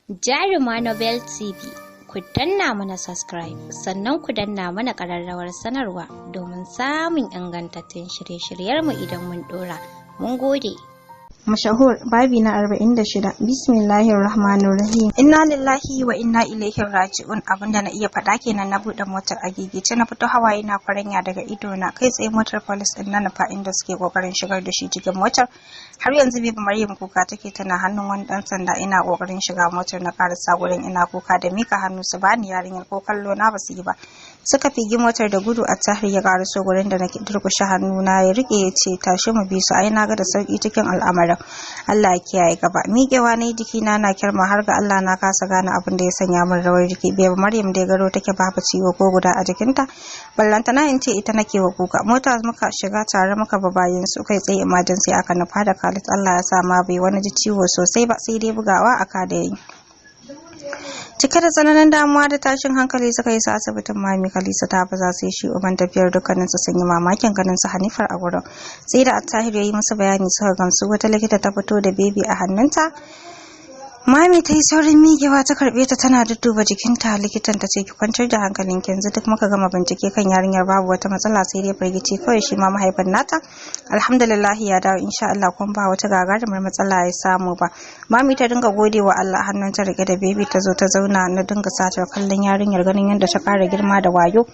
Jaruma Nobel TV, ku danna mana subscribe sannan ku danna mana ƙararrawar sanarwa domin samun ingantattun shirye-shiryenmu idan mun ɗora. Mun gode. Mashahur babi na 46. Bismillahir Rahmanir Rahim. Inna lillahi wa inna ilaihi raji'un. Abinda na iya faɗa kenan na buɗe motar a gigice na fito hawaye na kwaranya daga ido na kai tsaye motar police din na nufa inda suke kokarin shigar da shi cikin motar. Har yanzu bibi Maryam kuka take tana hannun wani dan sanda ina kokarin shiga motar na karasa gurin ina kuka da mika hannu su bani yarinyar ko kallo na basu yi ba. Suka figi motar da gudu a tahir ya karaso gurin da nake durkushe hannu na ya rike ya ce tashi mu bi su ai na ga da sauki cikin al'amarin. Allah ya kiyaye gaba. Miƙewa ne jikina na kirma har ga Allah na kasa gane abin da ya sanya min rawar jiki. Bai Maryam dai garo take babu ciwo ko guda a jikinta. Ballanta na in ce ita nake wa kuka. Mota muka shiga tare muka ba bayin su kai tsaye emergency aka nufa da Khalid. Allah ya sa ma bai wani ji ciwo sosai ba sai dai bugawa aka da yi. Cike da tsananin damuwa da tashin hankali suka yi su asibitin Mami Kalisa ta baza sai shi uban tafiyar dukkaninsu sun yi mamakin ganin su Hanifar a gurin. Sai da Attahir ya yi musu bayani suka gamsu wata likita ta fito da bebi a hannunta. Mami ta yi saurin miƙewa ta karɓe ta tana dudduba jikinta. Likitan ta ce ki kwantar da hankalin ki yanzu duk muka gama bincike kan yarinyar babu wata matsala sai dai firgici kawai shi ma mahaifin nata. Alhamdulillah ya dawo insha Allah kun ba wata gagarumar matsala ya samu ba. Mami ta dinga gode wa Allah hannun ta rike da bebi ta zo ta zauna na dinga satar kallon yarinyar ganin yadda ta ƙara girma da wayo.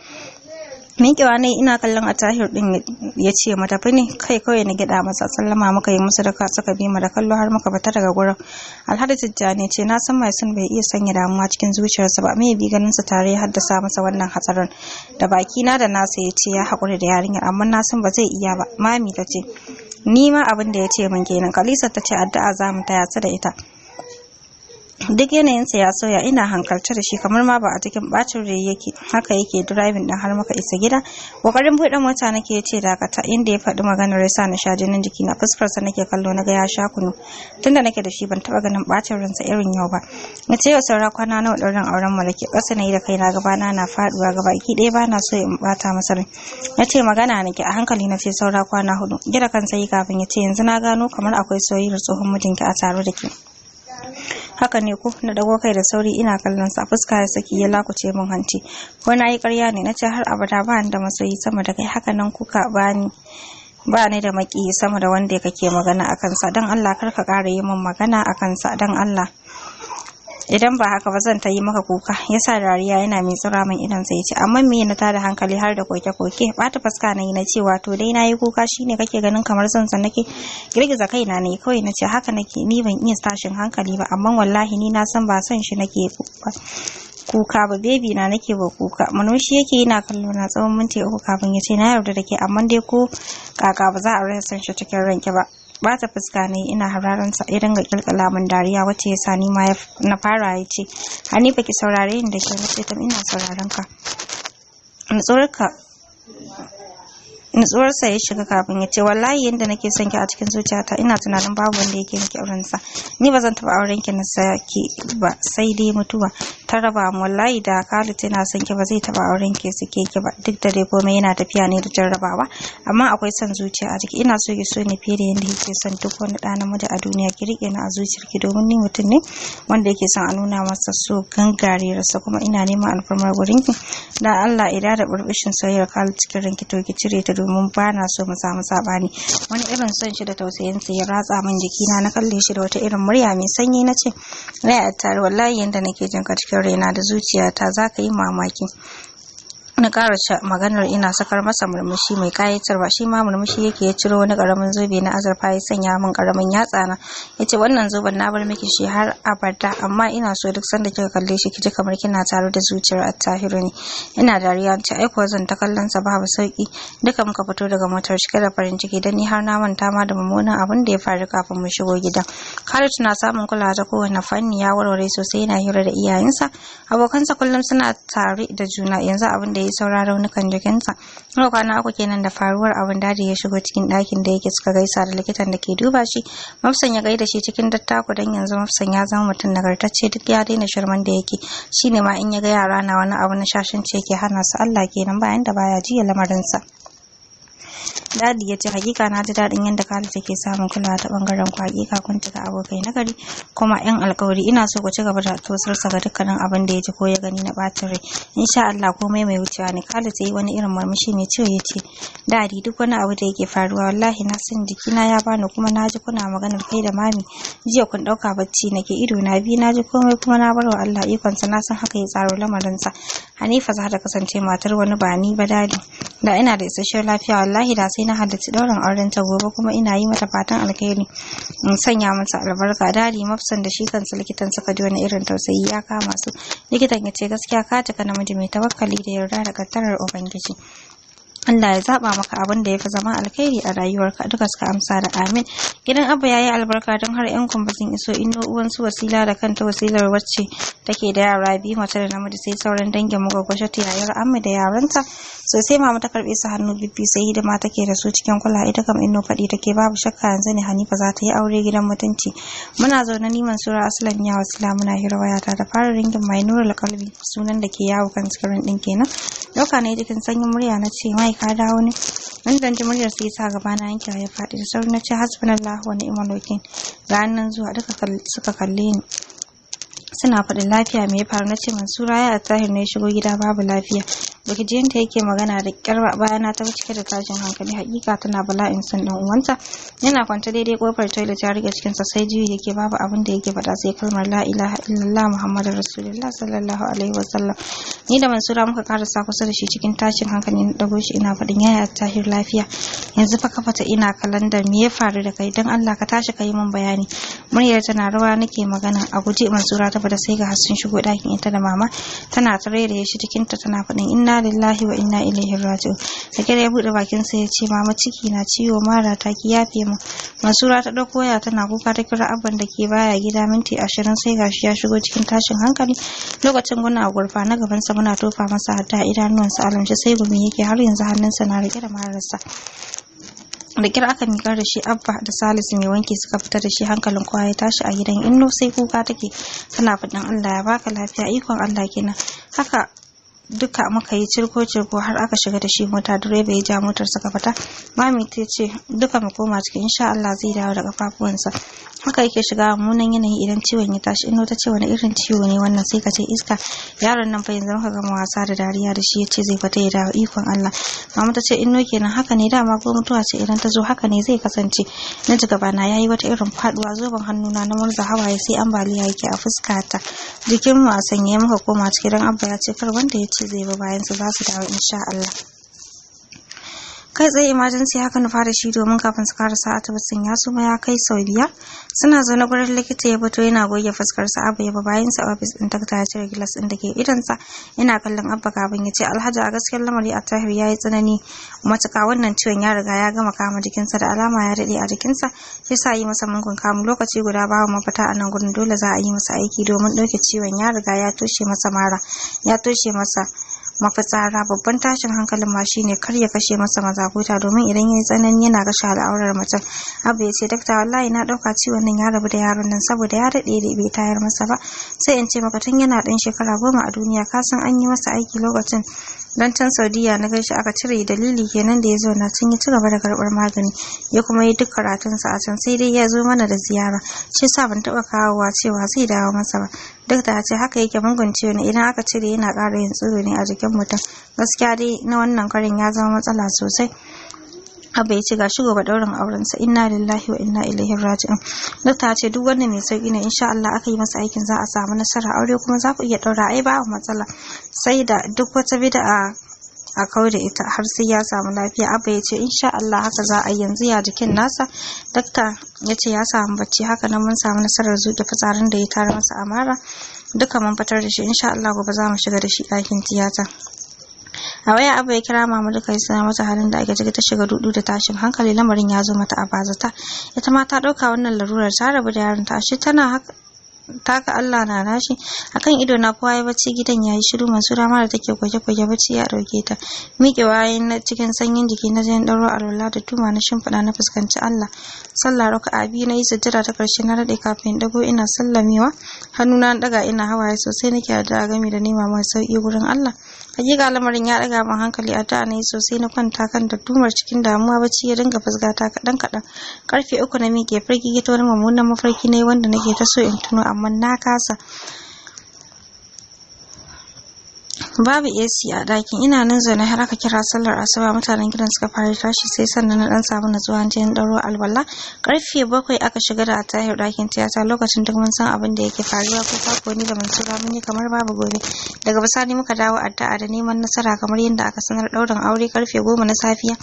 Miƙewa ne ina kallon Attahir din ya ce mata fini kai kawai na gida masa sallama muka yi musu daka suka bi mu da kallo har muka fita daga gurin. Alhaji Tijjani ce na san mai sun bai iya sanya damuwa cikin zuciyarsa ba me bi ganin sa tare ya haddasa masa wannan hatsarin da baki na da nasa ya ce ya haƙuri da yarinyar amma na san ba zai iya ba. Mami ta ce ni ma abin da ya ce min kenan. Kalisa ta ce addu'a za mu taya su da ita. Duk yanayinsa ya sauya ina hankalta da shi kamar ma ba a cikin bacin rai yake haka yake driving din har muka isa gida. Kokarin buɗe mota nake yace dakata inda ya faɗi maganar yasa na sha jinin jiki na fuskar sa nake kallo naga ya sha kunu tunda nake da shi ban taba ganin bacin ransa irin yau ba. Nace yau saura kwana nawa ɗaurin auren malaki ƙasa nayi da kaina gabana na faduwa gaba ki ɗaya bana so in bata masa rai. Nace magana nake a hankali nace saura kwana 4 gida kan sai kafin yace yanzu na gano kamar akwai soyayyar tsohon mijinki a tare da ke. Haka ne ko na dago kai da sauri ina kallon sa fuska ya saki ya lakuce min hanci ko na yi ƙarya ne nace har abada ba ni da masoyi sama da kai haka nan kuka ba ni da maki sama da wanda kake magana akan sa dan Allah kar ka ƙara yi min magana akan sa dan Allah idan ba haka ba zan ta yi maka kuka. Yasa dariya yana mai tsira min idan sai ce amma me na tada hankali har da koke bata fuska nayi na cewa to dai nayi kuka shine kake ganin kamar son san nake girgiza kaina ne kawai nace haka nake ni ban iya tashin hankali ba amma wallahi ni na san ba son shi nake kuka ba baby na nake ba kuka. Manoshi yake yana kallo na tsawon minti 3 kafin ya ce na yarda da ke amma dai ko kaka ba za a rasa son shi cikin ranki ba. Bata fuska ne ina hararan sa ya dinga kilkala min dariya wacce yasa ni ma na fara ya ce Hanifa ki saurare ni da ke nace tam ina sauraron ka. Nutsuwarsa ya shiga kafin ya ce wallahi yanda nake son ki a cikin zuciyata ina tunanin babu wanda yake miki auren sa. Ni ba zan taba auren ki na saki ba sai dai mutuwa ta raba mu. Wallahi da Khalid yana son ki ba zai taba auren ki suke ki ba duk da dai komai yana tafiya ne da jarrabawa amma akwai son zuciya a jiki. Ina so ki so ni fiye da yanda yake son duk wani ɗa namiji a duniya ki rike ni a zuciyarki domin ni mutum ne wanda yake son a nuna masa so gangariyarsa kuma ina neman alfarmar gurin ki dan Allah idan da burbushin soyayyar Khalid cikin ranki to ki cire ta domin ba na so mu samu sabani. Wani irin son shi da tausayin sa ya ratsa min jikina na kalle shi da wata irin murya mai sanyi nace rai Attahir wallahi yanda nake jin ka cikin raina da zuciyata zaka yi mamaki. Na ƙara maganar ina sakar masa murmushi mai kayatarwa shi ma murmushi yake ya ciro wani ƙaramin zobe na azurfa ya sanya min ƙaramin yatsa na yace wannan zoben na bar miki shi har abada amma ina so duk sanda kika kalle shi kiji kamar kina tare da zuciyar Attahiru ne. Ina dariya ce ai kuwa zan ta kallon sa babu sauki. Duka muka fito daga motar cike da farin ciki dan ni har na manta ma da mummunan abin da ya faru kafin mu shigo gidan. Khalid na samun kulawa ta kowane fanni ya warware sosai yana hira da iyayensa abokansa kullum suna tare da juna yanzu abin da ya saura raunukan jikinsa. Yau kwana 3 kenan da faruwar abin dadi ya shigo cikin ɗakin da yake suka gaisa da likitan da ke duba shi. Mafsan ya gaida shi cikin dattako dan yanzu Mafsan ya zama mutum nagartacce duk ya daina shirman da yake shine ma in ya ga yara na wani abu na shashanci yake hana su Allah kenan bayan da baya jiya lamarinsa. Dadi ya ce hakika na ji daɗin yadda Khalid take samun kulawa ta bangaren ku, hakika kun tuka abokai na gari kuma yan alkawari. Ina so ku ci gaba da tosarsa ga dukkanin abin da ya ji ko ya gani na bacin rai. Insha Allah komai mai wucewa ne. Khalid ya yi wani irin murmushi mai ciwo ya ce, Dadi duk wani abu da yake faruwa wallahi na san jikina ya bani kuma na ji kuna maganar kai da mami. Jiya kun ɗauka bacci nake, ido na biyu na ji komai kuma na bar wa Allah ikonsa, na san haka ya tsaro lamarinsa. Hanifa za ta kasance matar wani ba ni ba Dadi. Da ina da isasshen lafiya wallahi da sai na halarci ɗaurin auren ta gobe kuma ina yi mata fatan alkhairi in sanya mata albarka. Dadi Mafsan da shi kansa likitan suka ji wani irin tausayi ya kama su. Likitan ya ce gaskiya ka cika namiji mai tawakkali da yarda da kaddarar ubangiji. Allah ya zaba maka abin da yafi zama alkhairi a rayuwarka. Duka suka amsa da amin. Gidan Abba yayi albarka don har yan kumba sun iso. Inno uwan su Wasila da kanta Wasilar wacce take da yara biyu mace da namiji, sai sauran dangin mu gwagwashe ta yayar Amma da yaranta. Sosai mama ta karbe su hannu bibbi, sai hidima take da su cikin kula. Ita kam Inno fadi take babu shakka yanzu ne Hanifa za ta yi aure gidan mutunci. Muna zaune ni Mansura Aslam ya Wasila muna hira wayata da fara ringin mai Nurul Qalbi, sunan da ke yawo kan screen din kenan. Dauka ne jikin sanyin murya na ce mai ka dawo ne. Nan dan ji muryar sai sa gaba na yanke ya faɗi da sauri na ce hasbunallahu wa ni'mal wakil. Ga nan zuwa duka suka kalle ni suna faɗin lafiya me ya faru. Na ce Mansura ya Tahir ne shigo gida babu lafiya. Baki ji yadda yake magana da kyar bayana ta cike da tashin hankali. Hakika tana bala'in son dan uwanta. Yana kwanta daidai kofar toilet ya rike cikin sa sai jiyo yake babu abin da yake faɗa sai kalmar la ilaha illallah muhammadur rasulullah sallallahu alaihi wasallam. Ni da Mansura muka karasa kusa da shi cikin tashin hankali na dago shi ina faɗin yaya Tahir lafiya. Yanzu fa ka fata ina kalandar me ya faru da kai dan Allah ka tashi kai min bayani. Muryar tana rawa nake magana a guje. Mansura ta fada sai ga Hassan shigo ɗakin ita da mama tana tare da shi cikin ta tana faɗin inna lillahi wa inna ilaihi raji'un. Da kire ya bude bakin sa ya ce mama ciki na ciwo mara ta ki yafe mu. Mansura ta dauko waya tana kuka ta kira abban da ke baya gida minti 20 sai gashi ya shigo cikin tashin hankali. Lokacin guna a gurfa na gaban sa muna tofa masa hatta idanuwansa alamshi sai gumi yake har yanzu hannunsa na rike da mararsa. Da kira aka miƙar da shi Abba da Salisu mai wanki suka fita da shi hankalin kowa ya tashi a gidan. Inno sai kuka take tana faɗin Allah ya baka lafiya ikon Allah kenan. Haka duka muka yi cirko har aka shiga da shi mota, direba ya ja motar suka fita. Mami ta ce duka mu koma cikin insha Allah zai dawo da kafafuwansa. Haka yake shiga mummunan yanayi idan ciwon ya tashi. Inno ta ce wani irin ciwo ne wannan sai ka ce iska. Yaron nan fa yanzu muka gama wasa da dariya da shi yace zai fita ya dawo ikon Allah. Mama ta ce Inno kenan haka ne dama ko mutuwa ce idan ta zo haka ne zai kasance. Na ji gaba na yayi wata irin faduwa zoben hannuna na murza hawaye sai ambaliya yake a fuskata. Jikin mu a sanye muka koma cikin Abba ya ce kar wanda ya ce zai ba bayan su za su dawo insha Allah. Kai tsaye emergency haka na fara shi domin kafin su karasa asibitin ya suma ya kai sau 5. Suna zaune gurin likita ya fito yana goge fuskar sa. Abba ya ba bayan sa office din dakta ya cire gilas din dake idan sa. Ina kallon Abba kafin ya ce Alhaji a gaskiyar lamari a Tahir yayi tsanani matuka, wannan ciwon ya riga ya gama kama jikinsa da alama ya dade a jikinsa sai sa yi masa mungun kamu lokaci guda babu mafita a nan gurin dole za a yi masa aiki domin dauke ciwon ya riga ya toshe masa mara ya toshe masa mafitsara. Babban tashin hankalin ma shine kar ya kashe masa mazakuta domin idan yayi tsanani yana kashe al'aurar mutum. Abu ya ce dakta wallahi na dauka ciwon nan ya rabu da yaron nan saboda ya dade da bai tayar masa ba. Sai in ce maka tun yana dan shekara 10 a duniya ka san an yi masa aiki lokacin dan can Saudiya na gaishe aka cire, dalili kenan da ya zo na tun ya ci gaba da karbar magani ya kuma yi duk karatunsa a can sai dai ya zo mana da ziyara shi sa ban taba kawowa cewa zai dawo masa ba. Duk da ce haka yake mungun ciwo ne idan aka cire yana ƙara yin tsiro ne a jikin mutum. Gaskiya dai na wannan karin ya zama matsala sosai. Abba ya ce ga shigo ba daurin aurensa inna lillahi wa inna ilaihi raji'un. Dokta ce duk wanda mai sauki ne insha Allah aka yi masa aikin za a samu nasara aure kuma za ku iya daura ai ba matsala. Sai da duk wata bid'a a kawo da ita har sai ya samu lafiya. Abba ya ce insha Allah haka za a yanzu ya jikin nasa. Dokta ya ce ya samu bacci haka nan mun samu nasarar zuke fitsarin da ya tara masa amara duka mun fitar da shi insha Allah gobe za mu shiga da shi ɗakin tiyata. A waya Abba ya kira mama duka ya sanar mata halin da ake ciki ta shiga dudu da tashin hankali lamarin ya zo mata a bazata. Ita ma ta dauka wannan larurar ta rabu da yaron ta ashe tana haka taka Allah na nashi akan ido na kowa ya bacci gidan yayi shiru. Mansura ma da take kwaje bacci ya dauke ta. Miƙe wayan na cikin sanyin jiki na jin daro alwala da tuma na shimfida na fuskanci Allah. Sallah raka'a biyu na yi sujjada ta karshe na rade kafin dago ina sallamewa hannuna na daga ina hawaye sosai nake da gami da nema mai sauki gurin Allah. Hakika lamarin ya daga min hankali, a da ne sosai na kwanta kan da dumar cikin damuwa, bacci ya dinga fusgata kadan kadan. Karfe 3 na miƙe firgigita wani mummunan mafarki ne wanda nake ta so in tuno amma na kasa. Babu AC a ɗakin, ina nan zaune har aka kira sallar asuba, mutanen gidan suka fara tashi, sai sannan na dan samu natsuwa ta yin ɗauro alwala. Karfe 7 aka shiga da Tahir ɗakin tiyata, lokacin duk mun san abin da yake faruwa, ko kako ni da Mansura mun yi kamar babu gobe. Daga bisani muka dawo addu'a da neman nasara kamar yadda aka sanar. Ɗaurin aure karfe 10 na safiya,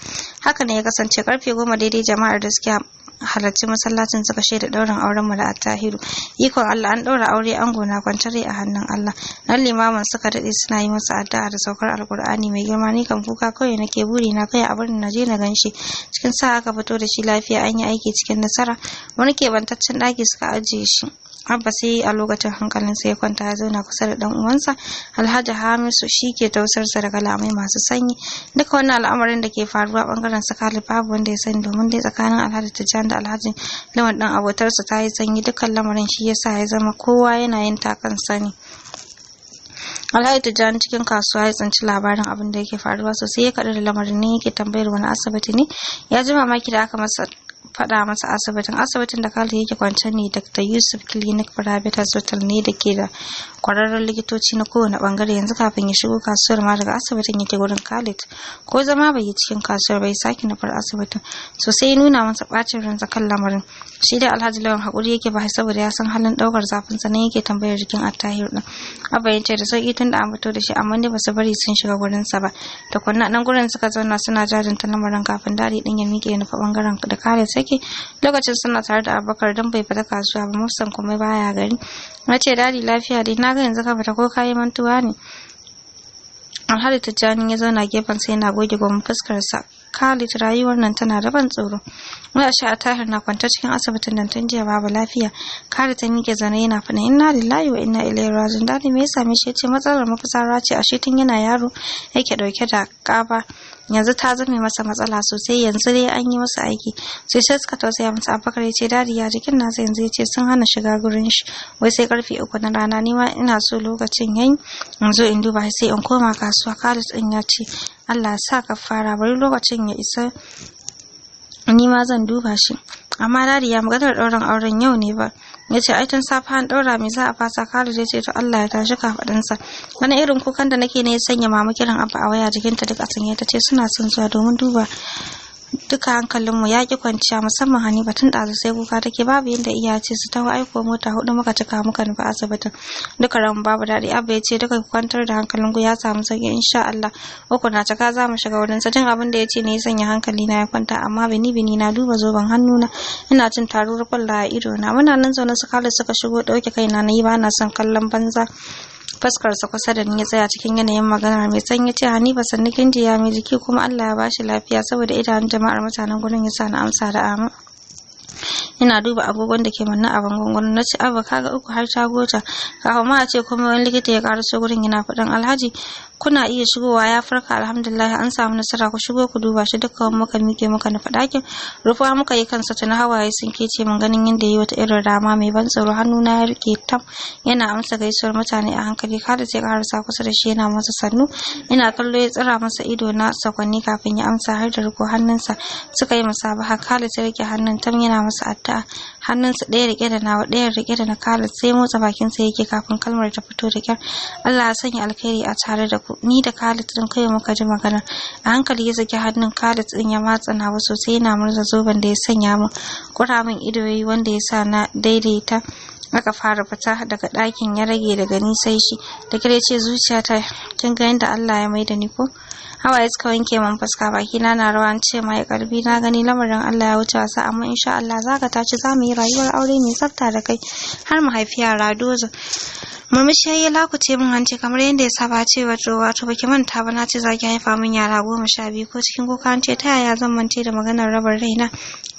haka ne ya kasance. Karfe 10 daidai jama'ar da suke halarci masallacin suka shaida ɗaurin auren mu da Attahiru. Ikon Allah, an ɗaura aure, ango na kwantare a hannun Allah. Nan limamin suka daɗe suna yi masa addu'a da saukar alkur'ani mai girma. Ni kan kuka kawai nake, buri na kai a barin na je na ganshi. Cikin sa aka fito da shi lafiya, an yi aiki cikin nasara. Wani kebantaccen ɗaki suka ajiye shi. Abba sai a lokacin hankalinsa ya kwanta, ya zauna kusa da dan uwansa Alhaji Hamisu, shi ke tausarsa da kalamai masu sanyi. Duka wannan al'amarin da ke faruwa bangaren sa Khalid babu wanda ya sani, domin dai tsakanin Alhaji Tijjani da Alhaji Lawan dan abotarsa ta yi sanyi. Dukkan lamarin shi yasa ya zama kowa yana yin takan sani. Alhaji Tijjani cikin kasuwa ya tsinci labarin abin da yake faruwa sosai, ya kaɗu da lamarin ne, yake tambayar wani asibiti ne. Ya ji mamaki da aka masa faɗa masa asibitin da Khalid yake kwance ne, Dr. Yusuf Clinic Private Hospital ne da ke da kwararren likitoci na kowane bangare. Yanzu kafin ya shigo kasuwar ma daga asibitin yake gurin Khalid, ko zama bai yi cikin kasuwar bai sake nufar asibitin. Sosai ya nuna masa bacin ransa kan lamarin. Shi da Alhaji Lawan hakuri yake ba saboda ya san halin daukar zafin sa, ne yake tambayar jikin Attahir din. Abba ya ce da sauki tun da an fito da shi, amma ne basu bari sun shiga gurin sa ba. Da kunna nan gurin suka zauna suna jajanta lamarin kafin dadi din ya miƙe nufa bangaren da Khalid sake. Lokacin suna tare da Abubakar dan bai fita kasuwa ba, musan kuma baya gari. Na ce dadi lafiya dai, na ga yanzu ka fita ko kayi mantuwa ne? Alhaji Tijjani ya zauna gefen sai yana goge gwamnan fuskar sa. Khalid, rayuwar nan tana da ban tsoro. Wai a sha Tahir na kwanta cikin asibitin nan tun jiya babu lafiya. Khalid ta miƙe zane yana faɗin inna lillahi wa inna ilaihi raji'un. Dadi me ya same shi? Yace matsalar mafitsara ce, ashe tun yana yaro yake dauke da ƙaba. Yanzu ta zame masa matsala sosai, yanzu dai an yi masa aiki. Sai suka tausaya masa. Abubakar ya ce dadi ya jikin nasa yanzu? Yace sun hana shiga gurin shi, wai sai karfe 3 na rana. Ni ma ina so lokacin yayi in zo in duba sai in koma kasuwa. Khalid din ya ce Allah ya sa ka fara, bari lokacin ya isa ni ma zan duba shi. Amma dadi ya maganar ɗaurin auren yau ne ba? Ya ce ai tun safe an ɗaura, me za a fasa? Khalid ya ce to Allah ya tashi kafaɗinsa. Wani irin kukan da nake ne ya sanya mama kiran Abba a waya, jikinta duk a sanye. Ta ce suna son zuwa domin duba. Duka hankalinmu ya ki kwanciya, musamman Hanifa tun ɗazu sai kuka take. Babu yadda iya ce su taho, aiko mota 4 muka cika muka nufi asibitin. Duka ran babu daɗi. Abba ya ce duka ku kwantar da hankalinku, ya samu sauki insha Allah. 3 na cika za mu shiga wurin sa. Jin abin da ya ce ne ya sanya hankali na ya kwanta, amma bini na duba zoben hannuna, ina jin taruwar kwalla a ido na. Muna nan zaune su Khalid suka shigo, ɗauke kaina na yi, ba na son kallon banza. Fuskarsa kusa da ni ya tsaya cikin yanayin magana mai sanyi. Ya ce Hanifa sannu kin ji ya mai jiki, kuma Allah ya bashi lafiya. Saboda idanun jama'ar mutanen gurin yasa na amsa da amin. Ina duba agogon da ke manna a bangon gurin. Na ce Abba kaga 3 har ta gota. Kafin ma a ce kuma wani likita ya karaso gurin yana faɗin Alhaji kuna iya shigowa, ya farka alhamdulillah, an samu nasara, ku shigo ku duba shi. Dukkan muka mike muka nufi ɗakin. Rufuwa muka yi kansa tana hawaye sun kece min ganin yadda yi wata irin rama mai ban tsoro. Hannuna ya rike tam yana amsa gaisuwar mutane a hankali. Khalid ya karasa kusa da shi yana masa sannu. Ina kallo ya tsira masa ido na sakwanni kafin ya amsa har da riko hannunsa. Suka yi musabaha. Khalid ya rike hannun tam yana masa addu'a. Hannunsa ɗaya rike da nawa, ɗaya rike da na Khalid. Sai motsa bakinsa yake kafin kalmar ta fito da kyar. Allah ya sanya alkhairi a tare da ku. Ni da Khalid din kai muka ji magana. A hankali ya saki hannun Khalid din ya matsa nawa sosai, yana murza zoben da ya sanya min. Kura min ido yayi wanda ya sa na daidaita. Aka fara fita daga ɗakin, ya rage daga ni sai shi. Da kire ce zuciyata kin ga yanda Allah ya maida ni ko? Hawaye suka wanke min fuska, baki na rawa. Ce mai karbi na gani lamarin Allah ya wuce wasa, amma insha Allah zaka tace zamu yi rayuwar aure mai tsafta da kai har mu haifi yara dozo. Murmushi ya lakuce min hanci kamar yadda ya saba, ce wato baki manta ba na ce zaki haifa min yara 12 ko cikin kuka an ce ta yaya zan mance da maganar rabar raina.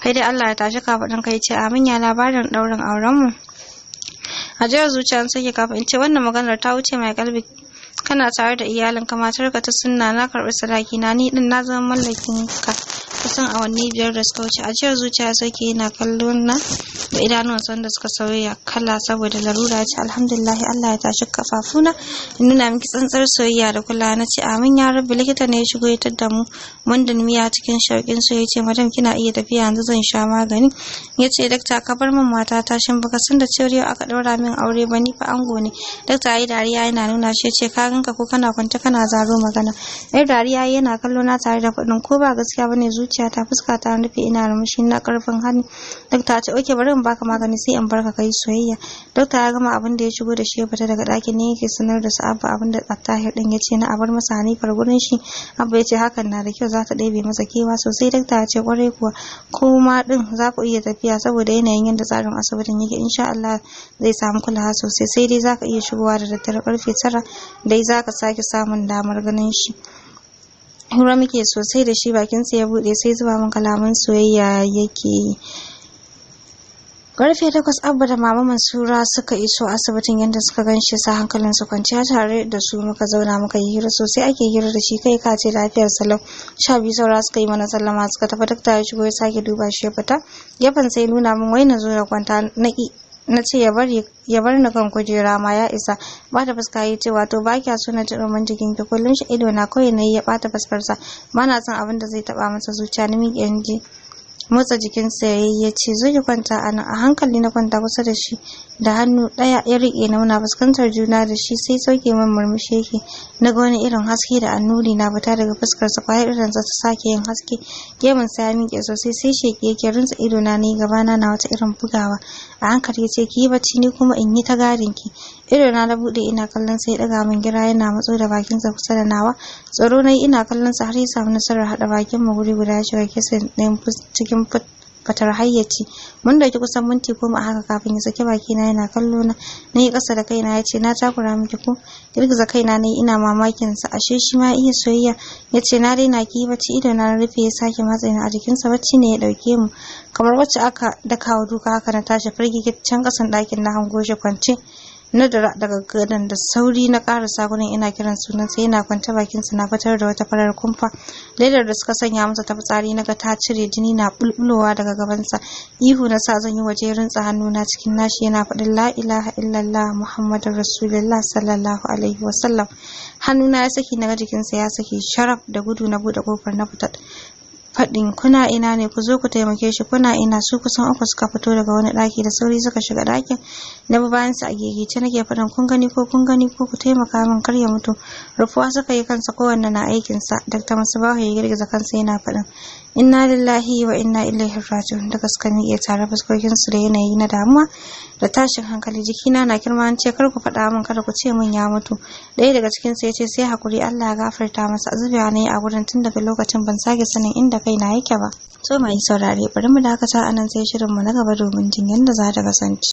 Kai dai Allah ya tashi kafaɗin kai. Ce amin ya labarin ɗaurin auren mu. Ajiyar zuciya sake kafin in ce wannan maganar ta wuce mai kalbi. Kana tare da iyalinka, matarka ta sunna, na karɓi sadaki na, ni din na zama mallakin ka. kusan awanni 5 da suka wuce. Ajiyar zuciya sauke yana kallon na da idanuwan sanda suka sauya kala saboda larura. Ce alhamdulillah Allah ya tashi kafafuna in nuna miki tsantsar soyayya da kula. Na ce amin ya rabbi. Likita ne ya shigo ya tadda mu mun da miya cikin shauƙin so ya ce madam kina iya tafiya yanzu zan sha magani. Ya ce dakta ka bar min mata ta shin baka san da cewa yau aka ɗaura min aure ba ni fa ango ne. Dakta yayi dariya yana nuna shi ya ce ka ganka ko kana kwance kana zaro magana. Yar dariya yana kallo na tare da faɗin ko ba gaskiya bane zuciya ta fuska ta rufe ina murmushi na karfin hannu. Dakta ce oke bari in baka magani sai in barka kai soyayya. Dakta ya gama abin da ya shigo da shi ya fita daga ɗakin ne yake sanar da su Abba abin da Attahir din ya ce na abar masa Hanifar gurin shi. Abba ya ce hakan na da kyau za ta ɗebe masa kewa sosai. Dakta ya ce kwarai kuwa kuma din za ku iya tafiya saboda yanayin yadda tsarin asibitin yake insha Allah zai samu kulawa sosai sai dai za ka iya shigowa da daddare karfe 9 dai za ka sake samun damar ganin shi. Hura muke sosai da shi bakinsa ya bude sai zuba min kalaman soyayya yake yi. Karfe 8 Abba da Mama Mansura suka iso asibitin yadda suka ganshi sa hankalin su kwanciya tare da su muka zauna muka yi hira sosai ake hira da shi kai ka ce lafiyar salau. 12 saura suka yi mana sallama suka tafi dakta ya shigo ya sake duba shi ya fita. Gefen sai nuna min wai na zo da kwanta na ce ya bar ni kan kujera ma ya isa. Bata fuska yi ce wato ba kya so na ji roman jikin ki kullun shi ido na kawai nayi ya bata fuskarsa bana son abin da zai taba masa zuciya ni miƙe ji motsa jikinsa ya ce zo ki kwanta a nan. A hankali na kwanta kusa da shi da hannu ɗaya ya riƙe na muna fuskantar juna da shi sai sauke min murmushi yake na ga wani irin haske da annuri na fita daga fuskarsa kwayar irinsa ta sake yin haske gemun sa ya miƙe sosai sai sheki yake rinsa ido na ni gabana na wata irin bugawa. A hankali ya ce ki yi bacci ni kuma in yi ta gadin ki. Ido na bude ina kallon sai daga min gira yana matso da bakinsa kusa da nawa. Tsoro nayi ina kallon sa har ya samu nasarar hada bakin mu guri guda ya shiga kisan ɗayan cikin fatar hayyaci. Mun dauki kusan minti 10 a haka kafin ya saki baki na yana kallo na. Nayi kasa da kaina yace na takura miki ko? Girgiza kaina nayi ina mamakin sa ashe shi ma iya soyayya. Yace na daina ki bacci ido na rufe ya sake matsayin a jikin sa bacci ne ya dauke mu. Kamar wacce aka dakawa duka haka na tashi firgigicen kasan ɗakin na hango shi kwance. Na dara daga gadon da sauri na karasa gurin ina kiran sunansa yana kwanta bakinsa na fitar da wata farar kumfa. Ledar da suka sanya masa ta fitsari naga ta cire jini na bulbulowa daga gabansa. Ihu na sa zan yi waje rinsa hannuna cikin nashi yana faɗin la ilaha illallah muhammadur rasulullah sallallahu alaihi wasallam. Hannuna ya saki naga jikinsa ya saki sharaf da gudu na bude kofar na fita. Faɗin kuna ina ne ku zo ku taimake shi kuna ina su kusan 3 suka fito daga wani ɗaki da sauri suka shiga ɗakin na bayan su a gegece nake faɗin kun gani ko ku taimaka min kar ya mutu. Rufuwa suka yi kansa kowanne na aikin sa. Dr. Musbahu ya girgiza kansa yana faɗin inna lillahi wa inna ilaihi raji'un da gaske miƙe tare fuskokin su da yanayi na damuwa da tashin hankali. Jikina na kirma an ce kar ku faɗa min kada ku ce min ya mutu. Ɗaya daga cikin su yace sai hakuri Allah ya gafarta masa. Zubewa ne a gurin tun daga lokacin ban sake sanin inda kaina yake ba. So mai saurare bari mu dakata anan sai shirin mu na gaba domin jin yadda za ta kasance.